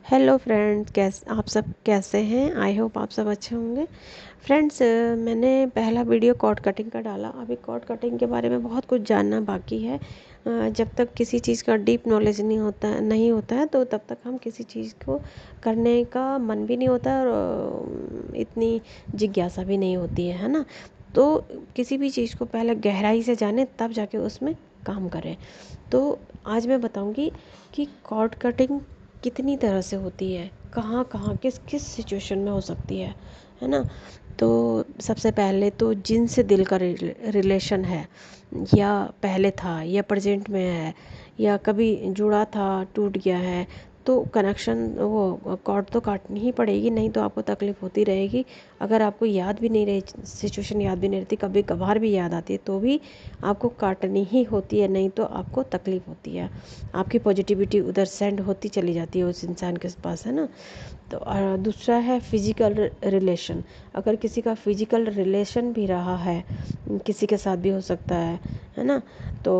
Hello friends, आप सब कैसे हैं। आई होप आप सब अच्छे होंगे। फ्रेंड्स, मैंने पहला वीडियो कॉर्ड कटिंग का डाला। अभी कॉर्ड कटिंग के बारे में बहुत कुछ जानना बाकी है। जब तक किसी चीज़ का डीप नॉलेज नहीं होता है तो तब तक हम किसी चीज़ को करने का मन भी नहीं होता और इतनी जिज्ञासा भी नहीं होती है ना। तो किसी भी चीज़ को पहले गहराई से जाने तब जाके उसमें काम करें। तो आज मैं बताऊंगी कि कॉर्ड कटिंग कितनी तरह से होती है, कहाँ कहाँ किस किस सिचुएशन में हो सकती है ना। तो सबसे पहले तो जिनसे दिल का रिलेशन है, या पहले था या प्रेजेंट में है, या कभी जुड़ा था टूट गया है, तो कनेक्शन वो कॉर्ड तो काटनी ही पड़ेगी, नहीं तो आपको तकलीफ़ होती रहेगी। अगर आपको याद भी नहीं रही, सिचुएशन याद भी नहीं रहती, कभी कभार भी याद आती है तो भी आपको काटनी ही होती है, नहीं तो आपको तकलीफ़ होती है। आपकी पॉजिटिविटी उधर सेंड होती चली जाती है उस इंसान के पास, है ना। तो दूसरा है फिजिकल रिलेशन। अगर किसी का फिजिकल रिलेशन भी रहा है, किसी के साथ भी हो सकता है ना। तो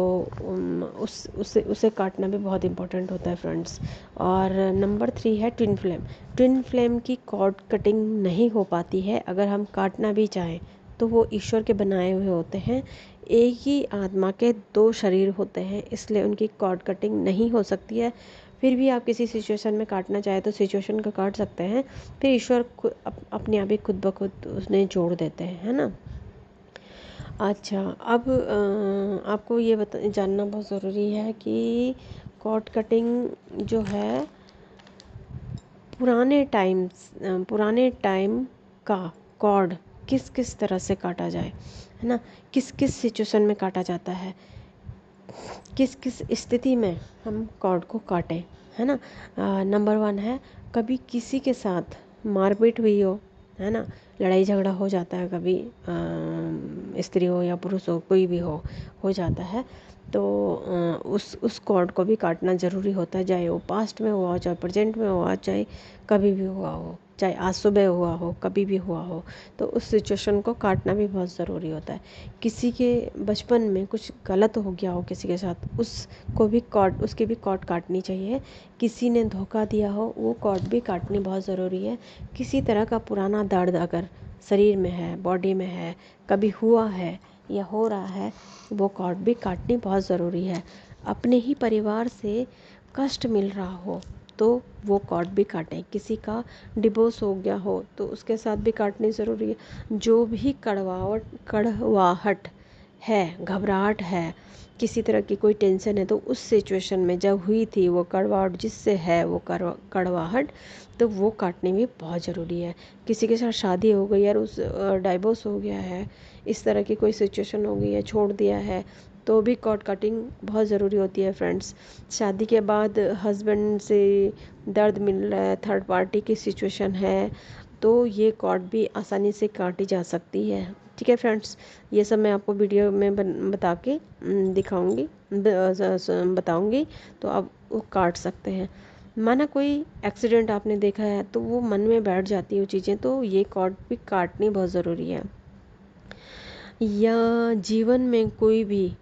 उसे काटना भी बहुत इम्पोर्टेंट होता है फ्रेंड्स। और नंबर 3 है ट्विन फ्लेम। ट्विन फ्लेम की कॉर्ड कटिंग नहीं हो पाती है। अगर हम काटना भी चाहें तो वो ईश्वर के बनाए हुए होते हैं। एक ही आत्मा के 2 शरीर होते हैं, इसलिए उनकी कॉर्ड कटिंग नहीं हो सकती है। फिर भी आप किसी सिचुएशन में काटना चाहे तो सिचुएशन का काट सकते हैं, फिर ईश्वर अपने आप ही खुद ब खुद उसने जोड़ देते हैं, है ना। अच्छा, अब आपको ये जानना बहुत ज़रूरी है कि कॉर्ड कटिंग जो है पुराने टाइम का कॉर्ड किस किस तरह से काटा जाए, है ना। किस किस सिचुएशन में काटा जाता है, किस किस स्थिति में हम कॉर्ड को काटें, है ना। नंबर 1 है, कभी किसी के साथ मारपीट हुई हो, है ना। लड़ाई झगड़ा हो जाता है कभी, स्त्री हो या पुरुष हो, कोई भी हो जाता है। तो उस कॉर्ड को भी काटना ज़रूरी होता है, चाहे वो पास्ट में हुआ हो, चाहे प्रेजेंट में हुआ, चाहे कभी भी हुआ हो, चाहे आज सुबह हुआ हो, कभी भी हुआ हो। तो उस सिचुएशन को काटना भी बहुत ज़रूरी होता है। किसी के बचपन में कुछ गलत हो गया हो किसी के साथ, उसकी भी कॉर्ड काटनी चाहिए। किसी ने धोखा दिया हो, वो कॉर्ड भी काटनी बहुत ज़रूरी है। किसी तरह का पुराना दर्द अगर शरीर में है, बॉडी में है, कभी हुआ है या हो रहा है, वो कॉर्ड भी काटनी बहुत ज़रूरी है। अपने ही परिवार से कष्ट मिल रहा हो तो वो कॉर्ड भी काटें। किसी का डिवोर्स हो गया हो तो उसके साथ भी काटनी ज़रूरी है। जो भी कड़वाहट है, घबराहट है, किसी तरह की कोई टेंशन है, तो उस सिचुएशन में जब हुई थी वो कड़वाहट, जिससे है वो कड़वाहट, तो वो काटनी भी बहुत ज़रूरी है। किसी के साथ शादी हो गई और उस डाइवोर्स हो गया है, इस तरह की कोई सिचुएशन हो गई है, छोड़ दिया है, तो भी कॉर्ड कटिंग बहुत ज़रूरी होती है फ्रेंड्स। शादी के बाद हस्बैंड से दर्द मिल रहा है, थर्ड पार्टी की सिचुएशन है, तो ये कॉर्ड भी आसानी से काटी जा सकती है। ठीक है फ्रेंड्स, ये सब मैं आपको वीडियो में बता के दिखाऊंगी, बताऊंगी, तो आप वो काट सकते हैं। माना कोई एक्सीडेंट आपने देखा है तो वो मन में बैठ जाती है वो चीज़ें, तो ये कॉर्ड भी काटनी बहुत ज़रूरी है। या जीवन में कोई भी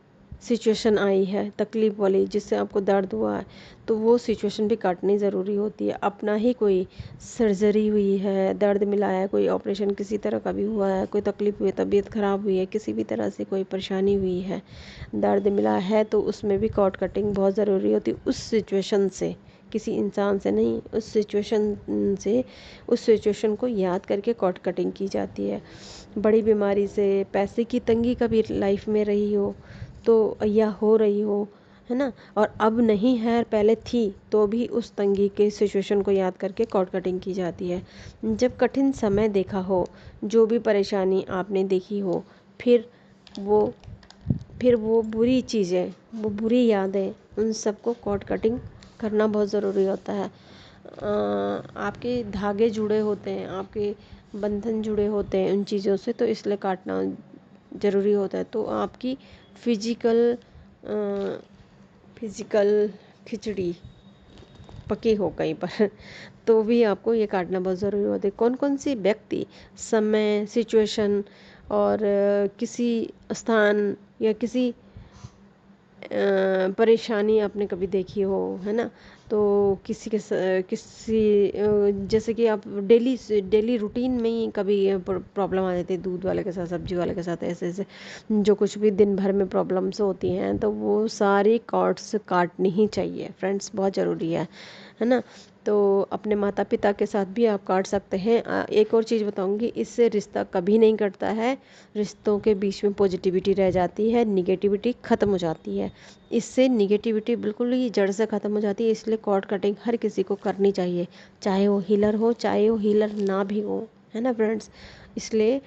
सिचुएशन आई है तकलीफ़ वाली, जिससे आपको दर्द हुआ है, तो वो सिचुएशन भी काटनी ज़रूरी होती है। अपना ही कोई सर्जरी हुई है, दर्द मिला है, कोई ऑपरेशन किसी तरह का भी हुआ है, कोई तकलीफ़ हुई है, तबीयत ख़राब हुई है, किसी भी तरह से कोई परेशानी हुई है, दर्द मिला है, तो उसमें भी कॉर्ड कटिंग बहुत ज़रूरी होती है। उस सिचुएशन से, किसी इंसान से नहीं, उस सिचुएशन को याद करके कॉर्ड कटिंग की जाती है। बड़ी बीमारी से, पैसे की तंगी कभी लाइफ में रही हो तो, या हो रही हो, है ना, और अब नहीं है, पहले थी, तो भी उस तंगी के सिचुएशन को याद करके कॉर्ड कटिंग की जाती है। जब कठिन समय देखा हो, जो भी परेशानी आपने देखी हो, फिर वो फिर वो बुरी चीज़ें, वो बुरी यादें, उन सबको कॉर्ड कटिंग करना बहुत ज़रूरी होता है। आपके धागे जुड़े होते हैं, आपके बंधन जुड़े होते हैं उन चीज़ों से, तो इसलिए काटना ज़रूरी होता है। तो आपकी फिजिकल फिजिकल खिचड़ी पकी हो कहीं पर तो भी आपको ये काटना बहुत ज़रूरी होता है। कौन कौन सी व्यक्ति, समय, सिचुएशन और किसी स्थान या किसी परेशानी आपने कभी देखी हो, है ना, तो किसी जैसे कि आप डेली रूटीन में ही कभी प्रॉब्लम आ जाती है, दूध वाले के साथ, सब्जी वाले के साथ, ऐसे ऐसे जो कुछ भी दिन भर में प्रॉब्लम्स होती हैं, तो वो सारी कॉर्ड्स काटनी ही चाहिए फ्रेंड्स, बहुत ज़रूरी है ना। तो अपने माता पिता के साथ भी आप काट सकते हैं। एक और चीज़ बताऊंगी, इससे रिश्ता कभी नहीं कटता है, रिश्तों के बीच में पॉजिटिविटी रह जाती है, निगेटिविटी ख़त्म हो जाती है। इससे निगेटिविटी बिल्कुल ही जड़ से ख़त्म हो जाती है। इसलिए कॉर्ड कटिंग हर किसी को करनी चाहिए, चाहे वो हीलर हो, चाहे वो हीलर ना भी हो, है ना फ्रेंड्स। इसलिए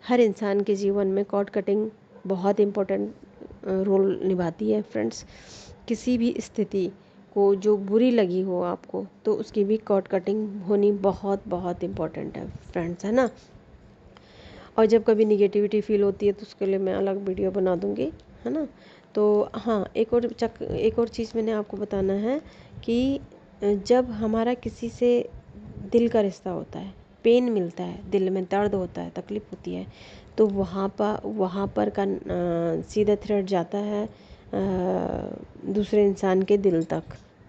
हर इंसान के जीवन में कॉर्ड कटिंग बहुत इम्पोर्टेंट रोल निभाती है फ्रेंड्स। किसी भी स्थिति को जो बुरी लगी हो आपको, तो उसकी भी कॉर्ड कटिंग होनी बहुत बहुत इम्पोर्टेंट है फ्रेंड्स, है ना। और जब कभी निगेटिविटी फील होती है तो उसके लिए मैं अलग वीडियो बना दूँगी, है ना। तो हाँ, एक और चीज़ मैंने आपको बताना है कि जब हमारा किसी से दिल का रिश्ता होता है, पेन मिलता है, दिल में दर्द होता है, तकलीफ़ होती है, तो वहाँ पर का सीधा थ्रेड जाता है दूसरे इंसान के दिल तक।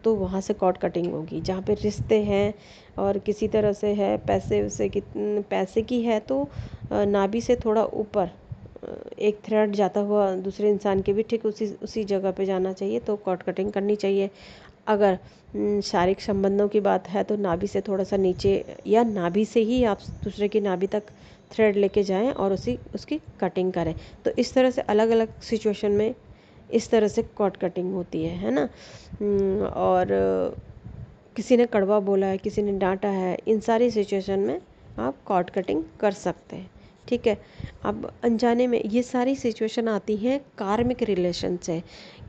तो वहाँ से कॉर्ड कटिंग होगी। जहाँ पे रिश्ते हैं और किसी तरह से है, पैसे की है, तो नाभि से थोड़ा ऊपर एक थ्रेड जाता हुआ दूसरे इंसान के भी ठीक उसी जगह पे जाना चाहिए, तो कॉर्ड कटिंग करनी चाहिए। अगर शारीरिक संबंधों की बात है तो नाभि से थोड़ा सा नीचे या नाभि से ही आप दूसरे की नाभि तक थ्रेड लेके जाएं और उसकी कटिंग करें। तो इस तरह से अलग अलग सिचुएशन में इस तरह से कॉर्ड कटिंग होती है ना। और किसी ने कड़वा बोला है, किसी ने डांटा है, इन सारी सिचुएशन में आप कॉर्ड कटिंग कर सकते हैं, ठीक है। अब अनजाने में ये सारी सिचुएशन आती हैं कार्मिक रिलेशन से,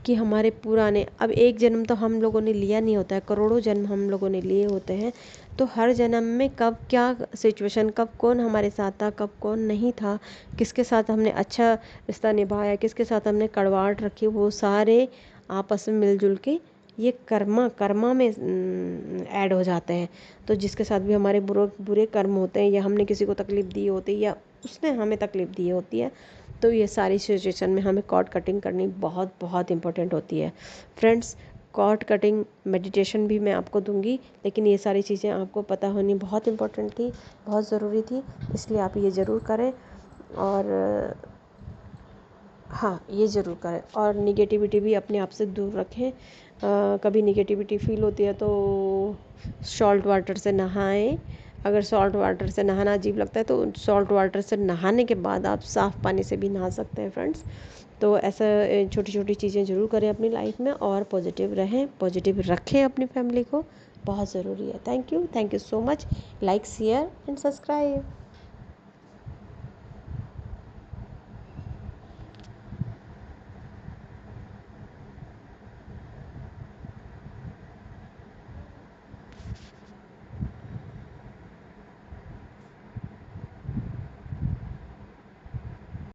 कि हमारे पुराने, अब एक जन्म तो हम लोगों ने लिया नहीं होता है, करोड़ों जन्म हम लोगों ने लिए होते हैं। तो हर जन्म में कब क्या सिचुएशन, कब कौन हमारे साथ था, कब कौन नहीं था, किसके साथ हमने अच्छा रिश्ता निभाया, किसके साथ हमने कड़वाहट रखी, वो सारे आपस में मिलजुल के ये कर्मा में ऐड हो जाते हैं। तो जिसके साथ भी हमारे बुरे कर्म होते हैं, या हमने किसी को तकलीफ़ दी होती है, या उसने हमें तकलीफ़ दी होती है, तो ये सारी सिचुएशन में हमें कॉर्ड कटिंग करनी बहुत बहुत इम्पोर्टेंट होती है फ्रेंड्स। कॉर्ड कटिंग मेडिटेशन भी मैं आपको दूंगी, लेकिन ये सारी चीज़ें आपको पता होनी बहुत इम्पोर्टेंट थी, बहुत ज़रूरी थी, इसलिए आप ये ज़रूर करें। और हाँ, ये ज़रूर करें, और निगेटिविटी भी अपने आप से दूर रखें। कभी निगेटिविटी फील होती है तो सॉल्ट वाटर से नहाएं। अगर सॉल्ट वाटर से नहाना अजीब लगता है तो सॉल्ट वाटर से नहाने के बाद आप साफ़ पानी से भी नहा सकते हैं फ्रेंड्स। तो ऐसा छोटी छोटी चीज़ें ज़रूर करें अपनी लाइफ में, और पॉजिटिव रहें, पॉजिटिव रखें अपनी फैमिली को, बहुत ज़रूरी है। Thank you so much. Like, share and subscribe.